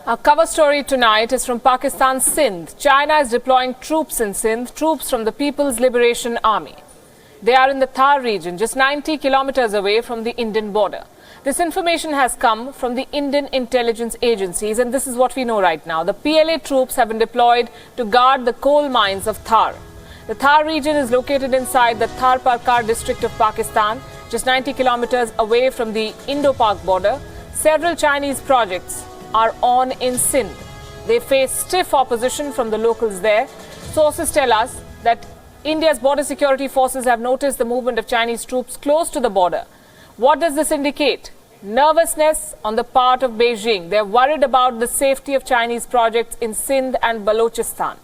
Our cover story tonight is from Pakistan's Sindh. China is deploying troops in Sindh, troops from the People's Liberation Army. They are in the Thar region, just 90 kilometers away from the Indian border. This information has come from the Indian intelligence agencies, and this is what we know right now. The PLA troops have been deployed to guard the coal mines of Thar. The Thar region is located inside the Thar Parkar district of Pakistan, just 90 kilometers away from the Indo-Pak border. Several Chinese projects are on in Sindh. They face stiff opposition from the locals there. Sources tell us that India's border security forces have noticed the movement of Chinese troops close to the border. What does this indicate? Nervousness on the part of Beijing. They're worried about the safety of Chinese projects in Sindh and Balochistan.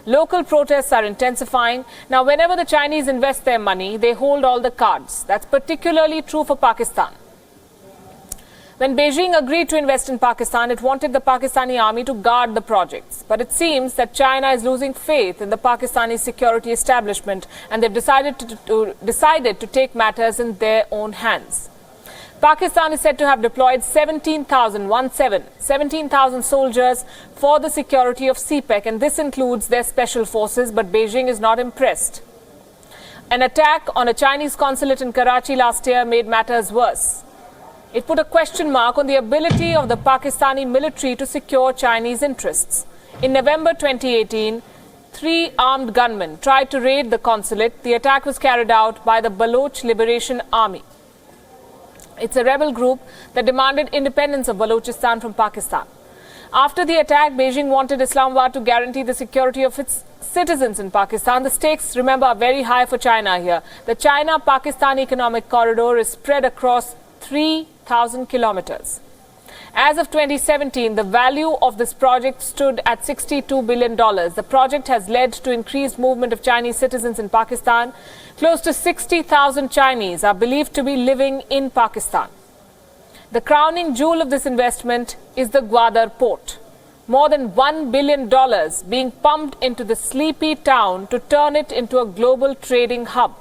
Local protests are intensifying. Now, whenever the Chinese invest their money, they hold all the cards. That's particularly true for Pakistan. When Beijing agreed to invest in Pakistan, it wanted the Pakistani army to guard the projects. But it seems that China is losing faith in the Pakistani security establishment, and they've decided to take matters in their own hands. Pakistan is said to have deployed 17,000 soldiers for the security of CPEC, and this includes their special forces, but Beijing is not impressed. An attack on a Chinese consulate in Karachi last year made matters worse. It put a question mark on the ability of the Pakistani military to secure Chinese interests. In November 2018, 3 armed gunmen tried to raid the consulate. The attack was carried out by the Baloch Liberation Army. It's a rebel group that demanded independence of Balochistan from Pakistan. After the attack, Beijing wanted Islamabad to guarantee the security of its citizens in Pakistan. The stakes, remember, are very high for China here. The China-Pakistan economic corridor is spread across 3,000 kilometers. As of 2017, the value of this project stood at $62 billion. The project has led to increased movement of Chinese citizens in Pakistan. Close to 60,000 Chinese are believed to be living in Pakistan. The crowning jewel of this investment is the Gwadar port. More than $1 billion being pumped into the sleepy town to turn it into a global trading hub.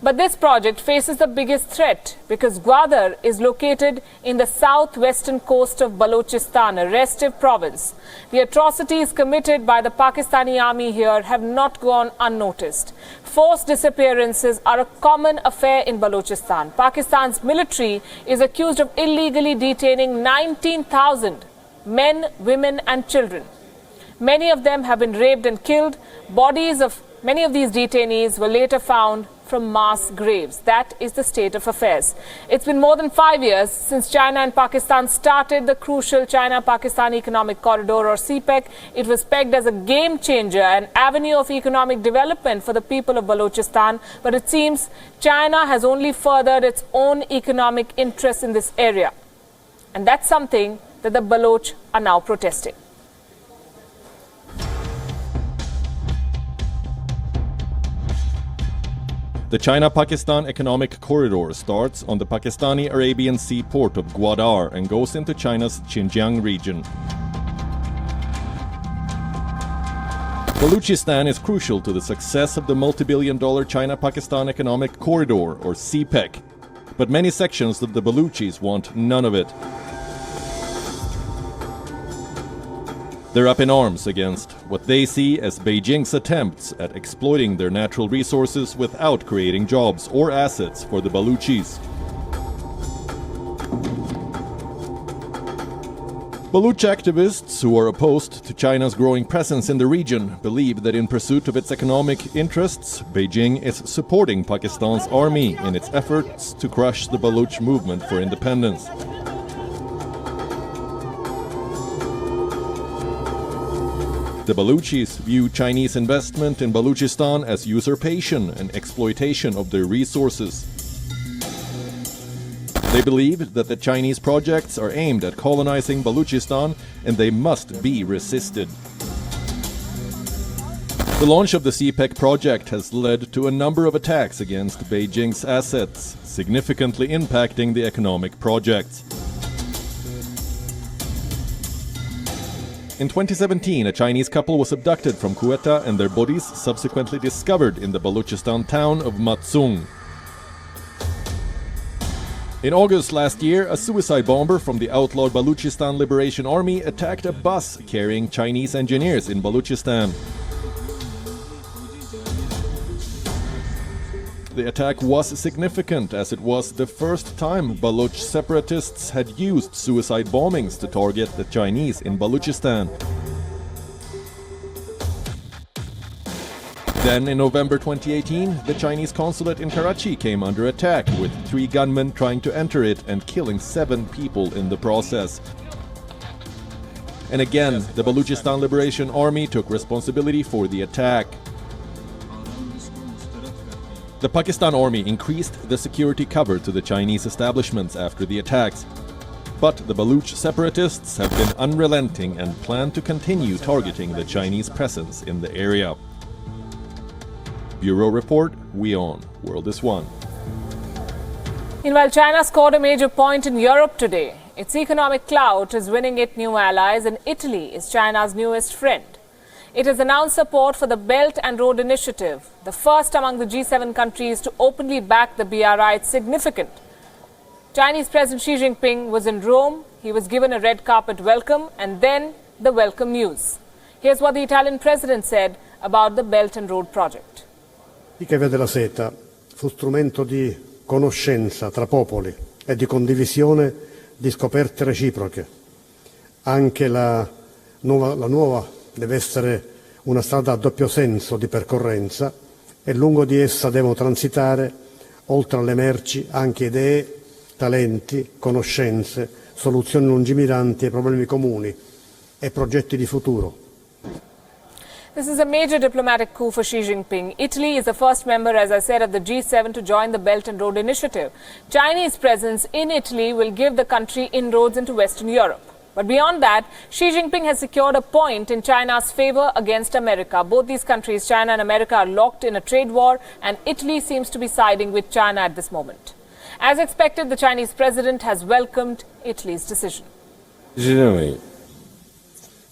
But this project faces the biggest threat because Gwadar is located in the southwestern coast of Balochistan, a restive province. The atrocities committed by the Pakistani army here have not gone unnoticed. Forced disappearances are a common affair in Balochistan. Pakistan's military is accused of illegally detaining 19,000 men, women and children. Many of them have been raped and killed. Bodies of many of these detainees were later found from mass graves. That is the state of affairs. It's been more than 5 years since China and Pakistan started the crucial China-Pakistan Economic Corridor, or CPEC. It was pegged as a game changer, an avenue of economic development for the people of Balochistan. But it seems China has only furthered its own economic interests in this area. And that's something that the Baloch are now protesting. The China-Pakistan Economic Corridor starts on the Pakistani-Arabian Sea port of Gwadar and goes into China's Xinjiang region. Balochistan is crucial to the success of the multi-billion-dollar China-Pakistan Economic Corridor, or CPEC. But many sections of the Balochis want none of it. They're up in arms against what they see as Beijing's attempts at exploiting their natural resources without creating jobs or assets for the Balochis. Baloch activists who are opposed to China's growing presence in the region believe that in pursuit of its economic interests, Beijing is supporting Pakistan's army in its efforts to crush the Baloch movement for independence. The Balochis view Chinese investment in Balochistan as usurpation and exploitation of their resources. They believe that the Chinese projects are aimed at colonizing Balochistan and they must be resisted. The launch of the CPEC project has led to a number of attacks against Beijing's assets, significantly impacting the economic projects. In 2017, a Chinese couple was abducted from Quetta and their bodies subsequently discovered in the Balochistan town of Matsung. In August last year, a suicide bomber from the outlawed Balochistan Liberation Army attacked a bus carrying Chinese engineers in Balochistan. The attack was significant as it was the first time Baloch separatists had used suicide bombings to target the Chinese in Balochistan. Then in November 2018, the Chinese consulate in Karachi came under attack, with 3 gunmen trying to enter it and killing 7 people in the process. And again, the Balochistan Liberation Army took responsibility for the attack. The Pakistan Army increased the security cover to the Chinese establishments after the attacks. But the Baloch separatists have been unrelenting and plan to continue targeting the Chinese presence in the area. Bureau Report, Wion, World is One. Meanwhile, China scored a major point in Europe today. Its economic clout is winning it new allies, and Italy is China's newest friend. It has announced support for the Belt and Road Initiative, the first among the G7 countries to openly back the BRI. It's significant. Chinese President Xi Jinping was in Rome. He was given a red carpet welcome, and then the welcome news. Here's what the Italian president said about the Belt and Road project. Che vede la seta fu strumento di conoscenza tra popoli e di condivisione di scoperte reciproche. Anche la nuova deve essere una strada a doppio senso di percorrenza e lungo di essa devono transitare, oltre alle merci, anche idee, talenti, conoscenze, soluzioni lungimiranti ai problemi comuni e progetti di futuro. This is a major diplomatic coup for Xi Jinping. Italy is the first member, as I said, of the G7 to join the Belt and Road Initiative. Chinese presence in Italy will give the country inroads into Western Europe. But beyond that, Xi Jinping has secured a point in China's favor against America. Both these countries, China and America, are locked in a trade war, and Italy seems to be siding with China at this moment. As expected, the Chinese president has welcomed Italy's decision. 是认为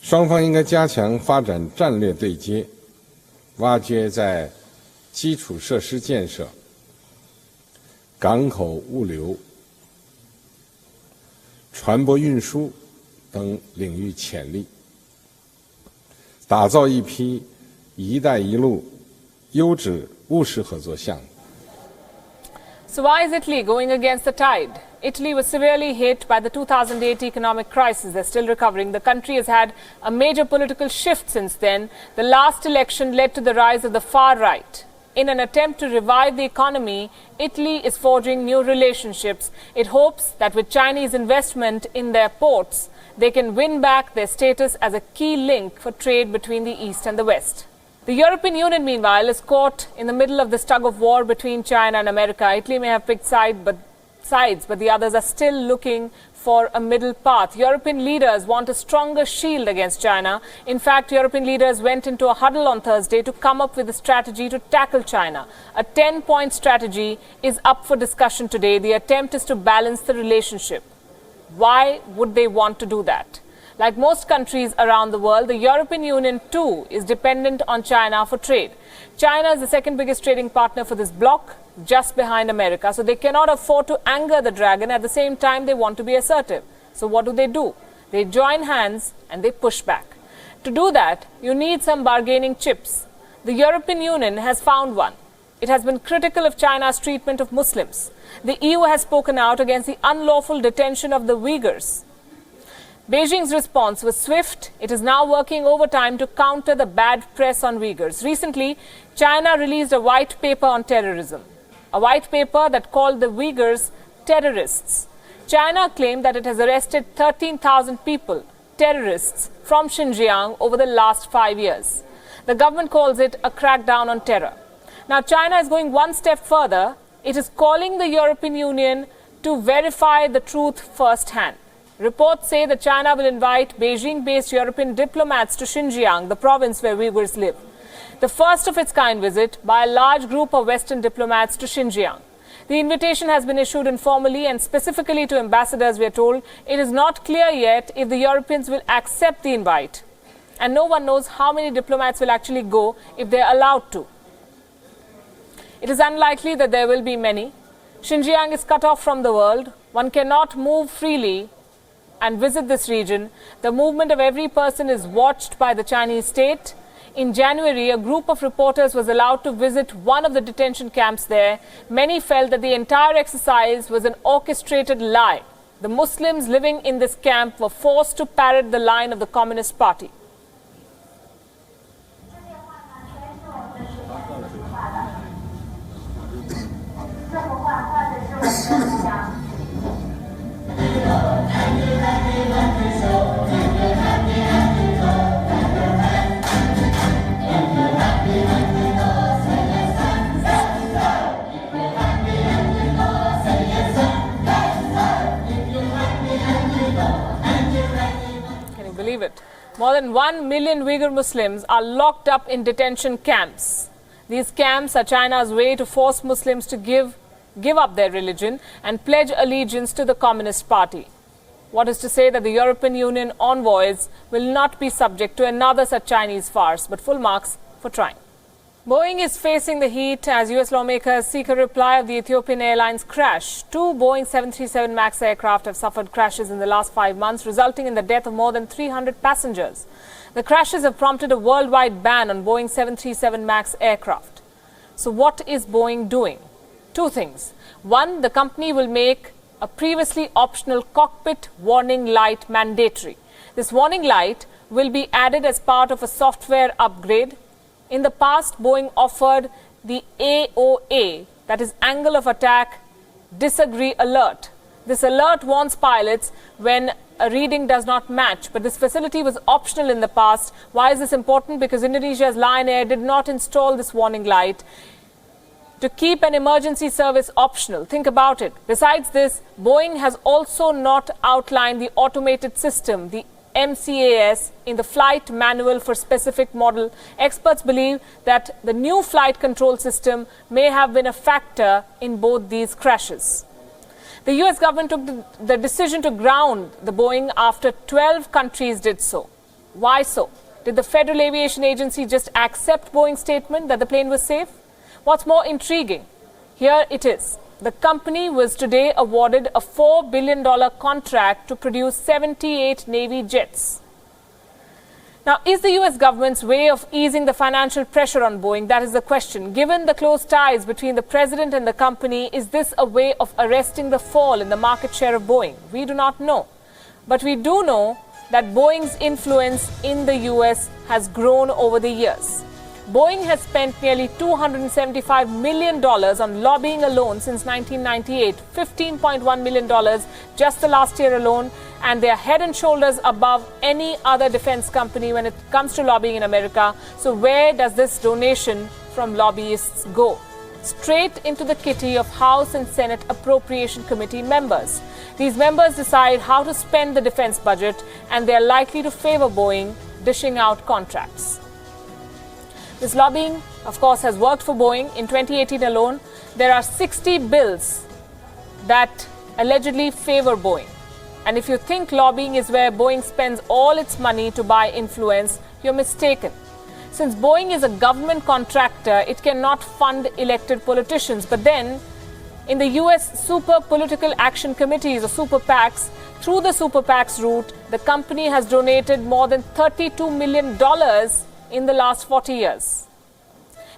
双方应该加强发展战略对接，挖掘在基础设施建设、港口物流、船舶运输等领域潜力，打造一批“一带一路”优质务实合作项目。 So why is Italy going against the tide? Italy was severely hit by the 2008 economic crisis. They're still recovering. The country has had a major political shift since then. The last election led to the rise of the far right. In an attempt to revive the economy, Italy is forging new relationships. It hopes that with Chinese investment in their ports, they can win back their status as a key link for trade between the East and the West. The European Union, meanwhile, is caught in the middle of this tug-of-war between China and America. Italy may have picked sides, but the others are still looking for a middle path. European leaders want a stronger shield against China. In fact, European leaders went into a huddle on Thursday to come up with a strategy to tackle China. A 10-point strategy is up for discussion today. The attempt is to balance the relationship. Why would they want to do that? Like most countries around the world, the European Union too is dependent on China for trade. China is the second biggest trading partner for this bloc, just behind America. So they cannot afford to anger the dragon. At the same time, they want to be assertive. So what do? They join hands and they push back. To do that, you need some bargaining chips. The European Union has found one. It has been critical of China's treatment of Muslims. The EU has spoken out against the unlawful detention of the Uyghurs. Beijing's response was swift. It is now working overtime to counter the bad press on Uyghurs. Recently, China released a white paper on terrorism, a white paper that called the Uyghurs terrorists. China claimed that it has arrested 13,000 people, terrorists, from Xinjiang over the last 5 years. The government calls it a crackdown on terror. Now, China is going one step further. It is calling the European Union to verify the truth firsthand. Reports say that China will invite Beijing-based European diplomats to Xinjiang, the province where Uyghurs live. The first of its kind visit by a large group of Western diplomats to Xinjiang. The invitation has been issued informally and specifically to ambassadors, we are told. It is not clear yet if the Europeans will accept the invite. And no one knows how many diplomats will actually go if they are allowed to. It is unlikely that there will be many. Xinjiang is cut off from the world. One cannot move freely and visit this region. The movement of every person is watched by the Chinese state. In January, a group of reporters was allowed to visit one of the detention camps there. Many felt that the entire exercise was an orchestrated lie. The Muslims living in this camp were forced to parrot the line of the Communist Party. Believe it. More than 1 million Uyghur Muslims are locked up in detention camps. These camps are China's way to force Muslims to give up their religion and pledge allegiance to the Communist Party. What is to say that the European Union envoys will not be subject to another such Chinese farce, but full marks for trying. Boeing is facing the heat as US lawmakers seek a reply of the Ethiopian Airlines crash. 2 Boeing 737 MAX aircraft have suffered crashes in the last 5 months, resulting in the death of more than 300 passengers. The crashes have prompted a worldwide ban on Boeing 737 MAX aircraft. So what is Boeing doing? 2 things. One, the company will make a previously optional cockpit warning light mandatory. This warning light will be added as part of a software upgrade. In the past, Boeing offered the AOA, that is Angle of Attack Disagree Alert. This alert warns pilots when a reading does not match, but this facility was optional in the past. Why is this important? Because Indonesia's Lion Air did not install this warning light to keep an emergency service optional. Think about it. Besides this, Boeing has also not outlined the automated system, the MCAS, in the flight manual for specific model. Experts believe that the new flight control system may have been a factor in both these crashes. The US government took the decision to ground the Boeing after 12 countries did so. Why so? Did the Federal Aviation Agency just accept Boeing's statement that the plane was safe? What's more intriguing? Here it is. The company was today awarded a $4 billion contract to produce 78 Navy jets. Now, is the US government's way of easing the financial pressure on Boeing? That is the question. Given the close ties between the president and the company, is this a way of arresting the fall in the market share of Boeing? We do not know. But we do know that Boeing's influence in the US has grown over the years. Boeing has spent nearly $275 million on lobbying alone since 1998, $15.1 million just the last year alone, and they are head and shoulders above any other defense company when it comes to lobbying in America. So where does this donation from lobbyists go? Straight into the kitty of House and Senate Appropriation Committee members. These members decide how to spend the defense budget, and they are likely to favor Boeing dishing out contracts. This lobbying, of course, has worked for Boeing. In 2018 alone, there are 60 bills that allegedly favor Boeing. And if you think lobbying is where Boeing spends all its money to buy influence, you're mistaken. Since Boeing is a government contractor, it cannot fund elected politicians. But then, in the US Super Political Action Committees, or Super PACs, through the Super PACs route, the company has donated more than $32 million in the last 40 years.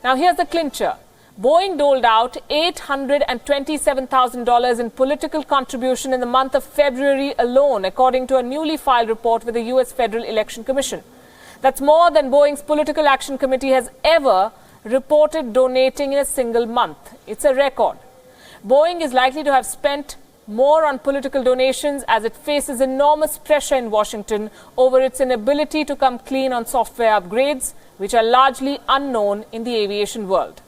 Now here's the clincher. Boeing doled out $827,000 in political contribution in the month of February alone, according to a newly filed report with the US Federal Election Commission. That's more than Boeing's Political Action Committee has ever reported donating in a single month. It's a record. Boeing is likely to have spent more on political donations as it faces enormous pressure in Washington over its inability to come clean on software upgrades, which are largely unknown in the aviation world.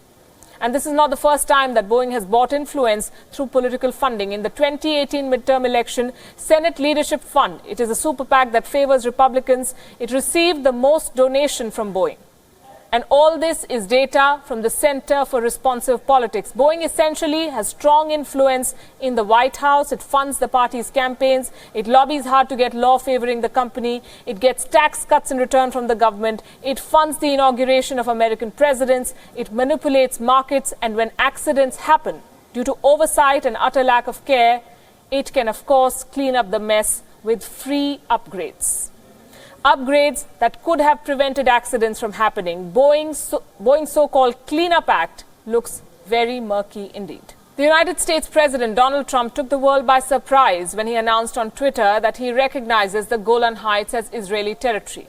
And this is not the first time that Boeing has bought influence through political funding. In the 2018 midterm election, Senate Leadership Fund, it is a super PAC that favors Republicans, it received the most donation from Boeing. And all this is data from the Center for Responsive Politics. Boeing essentially has strong influence in the White House. It funds the party's campaigns. It lobbies hard to get law favoring the company. It gets tax cuts in return from the government. It funds the inauguration of American presidents. It manipulates markets. And when accidents happen, Due to oversight and utter lack of care, it can, of course, clean up the mess with free upgrades. Upgrades that could have prevented accidents from happening. Boeing's so-called Cleanup Act looks very murky indeed. The United States President Donald Trump took the world by surprise when he announced on Twitter that he recognizes the Golan Heights as Israeli territory.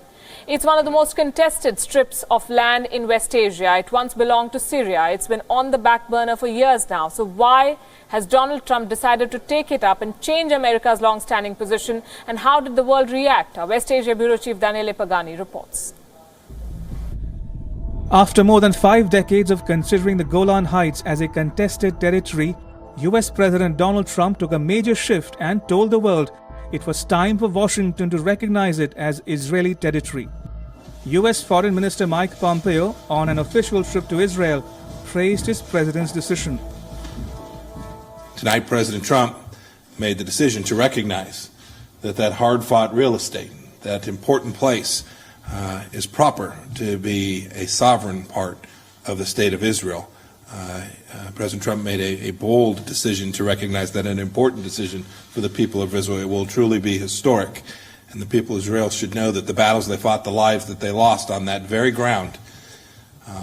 It's one of the most contested strips of land in West Asia. It once belonged to Syria. It's been on the back burner for years now. So why has Donald Trump decided to take it up and change America's long-standing position? And how did the world react? Our West Asia Bureau Chief Daniele Pagani reports. After more than 5 decades of considering the Golan Heights as a contested territory, US President Donald Trump took a major shift and told the world it was time for Washington to recognize it as Israeli territory. US Foreign Minister Mike Pompeo, on an official trip to Israel, praised his president's decision. Tonight, President Trump made the decision to recognize that hard-fought real estate, that important place, is proper to be a sovereign part of the state of Israel. President Trump made a bold decision to recognize that, an important decision for the people of Israel. It will truly be historic, and the people of Israel should know that the battles they fought, the lives that they lost on that very ground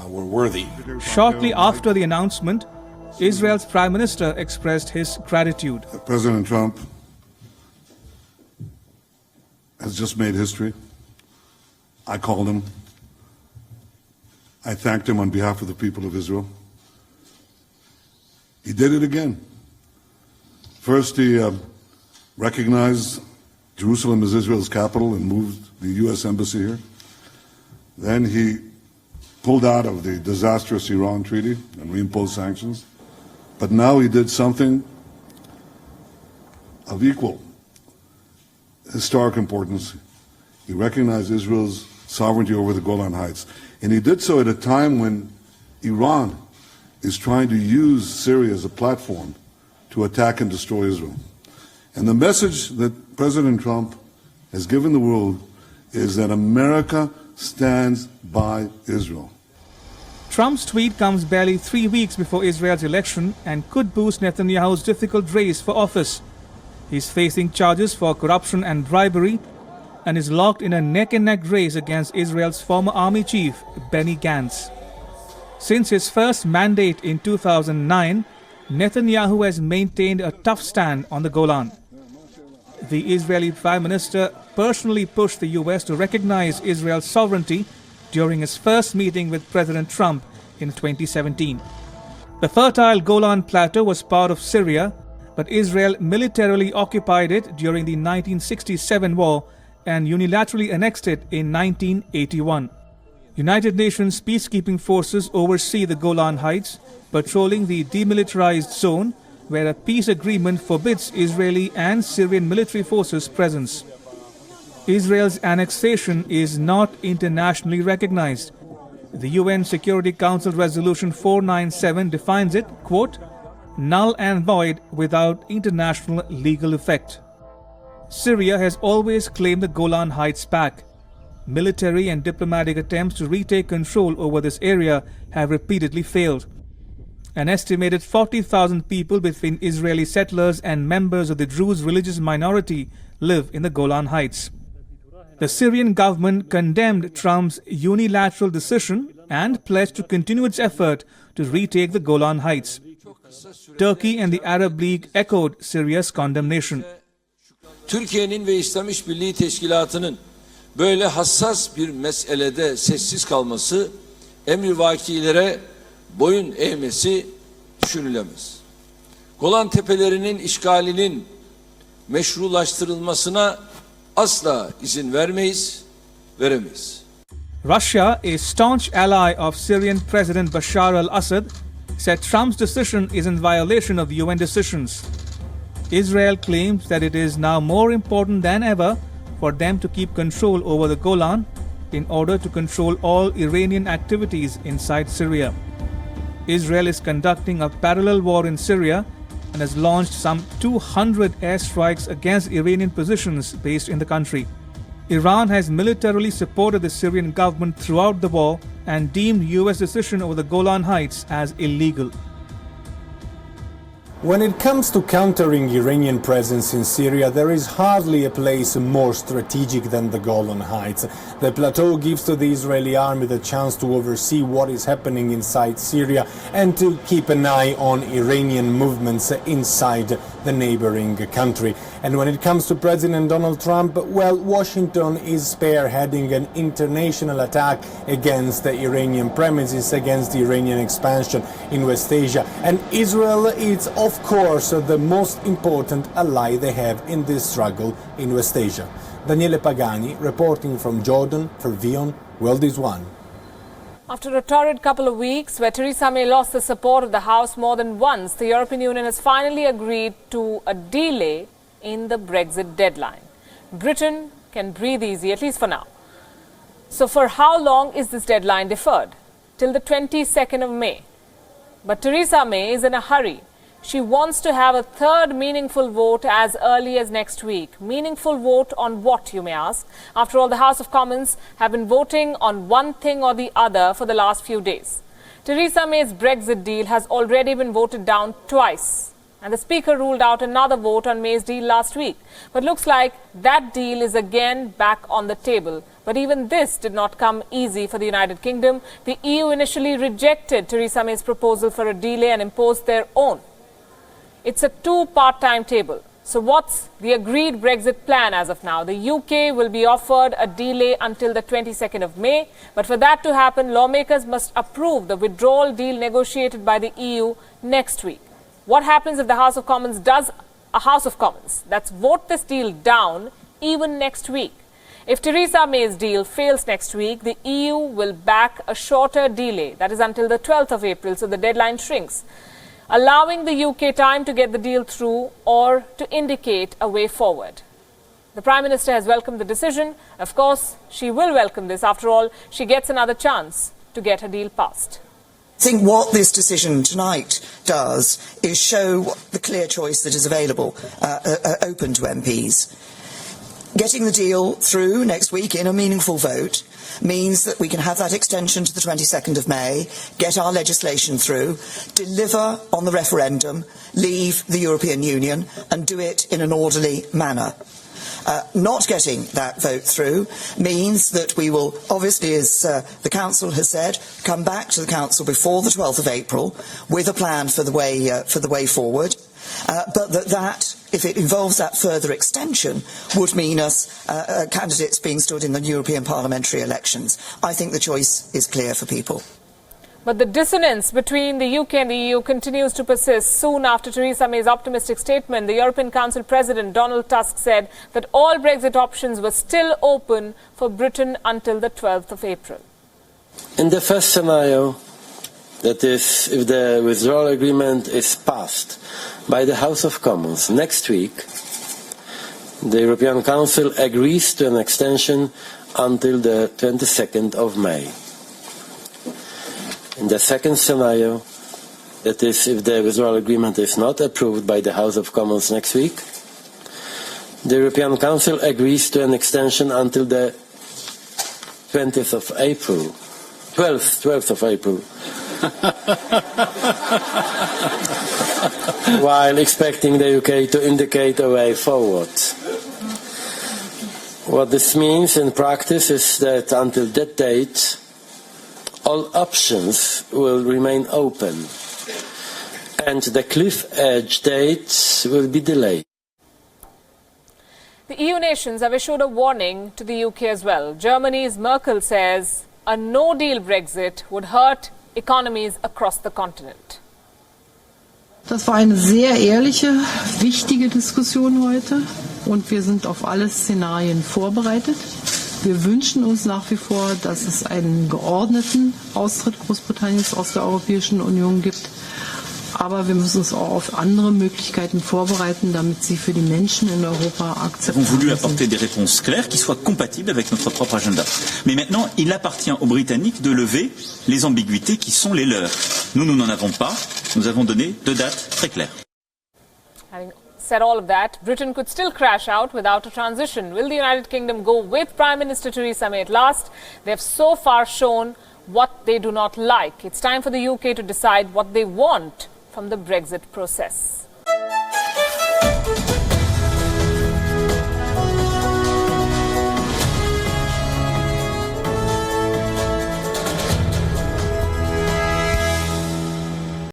were worthy. Shortly after the announcement, Israel's Prime Minister expressed his gratitude. President Trump has just made history. I called him. I thanked him on behalf of the people of Israel. He did it again. First, he recognized Jerusalem as Israel's capital and moved the U.S. embassy here. Then he pulled out of the disastrous Iran treaty and reimposed sanctions. But now he did something of equal historic importance. He recognized Israel's sovereignty over the Golan Heights. And he did so at a time when Iran is trying to use Syria as a platform to attack and destroy Israel. And the message that President Trump has given the world is that America stands by Israel. Trump's tweet comes barely 3 weeks before Israel's election and could boost Netanyahu's difficult race for office. He's facing charges for corruption and bribery and is locked in a neck-and-neck race against Israel's former army chief, Benny Gantz. Since his first mandate in 2009, Netanyahu has maintained a tough stand on the Golan. The Israeli Prime Minister personally pushed the US to recognize Israel's sovereignty during his first meeting with President Trump in 2017. The fertile Golan Plateau was part of Syria, but Israel militarily occupied it during the 1967 war and unilaterally annexed it in 1981. United Nations peacekeeping forces oversee the Golan Heights, patrolling the demilitarized zone where a peace agreement forbids Israeli and Syrian military forces' presence. Israel's annexation is not internationally recognized. The UN Security Council Resolution 497 defines it, quote, null and void without international legal effect. Syria has always claimed the Golan Heights back. Military and diplomatic attempts to retake control over this area have repeatedly failed. An estimated 40,000 people between Israeli settlers and members of the Druze religious minority live in the Golan Heights. The Syrian government condemned Trump's unilateral decision and pledged to continue its effort to retake the Golan Heights. Turkey and the Arab League echoed Syria's condemnation. Türkiye'nin ve İslam İşbirliği Teşkilatı'nın böyle hassas bir meselede sessiz kalması, emrivakilere boyun eğmesi düşünülemez. Golan Tepelerinin işgalinin meşrulaştırılmasına asla izin veremeyiz. Russia, a staunch ally of Syrian President Bashar al-Assad, said Trump's decision is in violation of UN decisions. Israel claims that it is now more important than ever for them to keep control over the Golan in order to control all Iranian activities inside Syria. Israel is conducting a parallel war in Syria and has launched some 200 airstrikes against Iranian positions based in the country. Iran has militarily supported the Syrian government throughout the war and deemed US decision over the Golan Heights as illegal. When it comes to countering Iranian presence in Syria, there is hardly a place more strategic than the Golan Heights. The plateau gives to the Israeli army the chance to oversee what is happening inside Syria and to keep an eye on Iranian movements inside the neighboring country. And when it comes to President Donald Trump, well, Washington is spearheading an international attack against the Iranian premises, against the Iranian expansion in West Asia. And Israel is, of course, the most important ally they have in this struggle in West Asia. Daniele Pagani, reporting from Jordan for Wion, World is One. After a torrid couple of weeks where Theresa May lost the support of the House more than once, the European Union has finally agreed to a delay in the Brexit deadline. Britain can breathe easy, at least for now. So for how long is this deadline deferred? Till the 22nd of May. But Theresa May is in a hurry. She wants to have a third meaningful vote as early as next week. Meaningful vote on what, you may ask? After all, the House of Commons have been voting on one thing or the other for the last few days. Theresa May's Brexit deal has already been voted down twice. And the Speaker ruled out another vote on May's deal last week. But looks like that deal is again back on the table. But even this did not come easy for the United Kingdom. The EU initially rejected Theresa May's proposal for a delay and imposed their own. It's a two-part timetable. So what's the agreed Brexit plan as of now? The UK will be offered a delay until the 22nd of May. But for that to happen, lawmakers must approve the withdrawal deal negotiated by the EU next week. What happens if the House of Commons does a House of Commons? That's vote this deal down even next week. If Theresa May's deal fails next week, the EU will back a shorter delay. That is until the 12th of April, so the deadline shrinks, allowing the UK time to get the deal through or to indicate a way forward. The Prime Minister has welcomed the decision. Of course, she will welcome this. After all, she gets another chance to get her deal passed. I think what this decision tonight does is show the clear choice that is available, open to MPs. Getting the deal through next week in a meaningful vote means that we can have that extension to the 22nd of May, get our legislation through, deliver on the referendum, leave the European Union and do it in an orderly manner. Not getting that vote through means that we will, obviously, as the Council has said, come back to the Council before the 12th of April with a plan for the way forward. But that, if it involves that further extension, would mean us candidates being stood in the European parliamentary elections. I think the choice is clear for people. But the dissonance between the UK and the EU continues to persist. Soon after Theresa May's optimistic statement, the European Council President Donald Tusk said that all Brexit options were still open for Britain until the 12th of April. In the first scenario, that is, if the withdrawal agreement is passed by the House of Commons next week, the European Council agrees to an extension until the 22nd of May. In the second scenario, that is, if the withdrawal agreement is not approved by the House of Commons next week, the European Council agrees to an extension until the 20th of April, 12th of April, while expecting the UK to indicate a way forward. What this means in practice is that until that date, all options will remain open, and the cliff edge dates will be delayed. The EU nations have issued a warning to the UK as well. Germany's Merkel says a no-deal Brexit would hurt economies across the continent. Das war eine sehr ehrliche, wichtige Diskussion heute und wir sind auf alle Szenarien vorbereitet. Wir wünschen uns nach wie vor, dass es einen geordneten Austritt Großbritanniens aus der Europäischen Union gibt. Aber wir müssen uns auch auf andere Möglichkeiten vorbereiten, damit sie für die Menschen in Europa akzeptabel sind. Nous avons voulu apporter des réponses claires qui soient compatibles avec notre propre agenda. Mais maintenant, il appartient aux Britanniques de lever les ambiguïtés qui sont les leurs. Nous n'en avons pas. Nous avons donné deux dates très claires. Having said all of that, Britain could still crash out without a transition. Will the United Kingdom go with Prime Minister Theresa May at last? They have so far shown what they do not like. It's time for the UK to decide what they want from the Brexit process.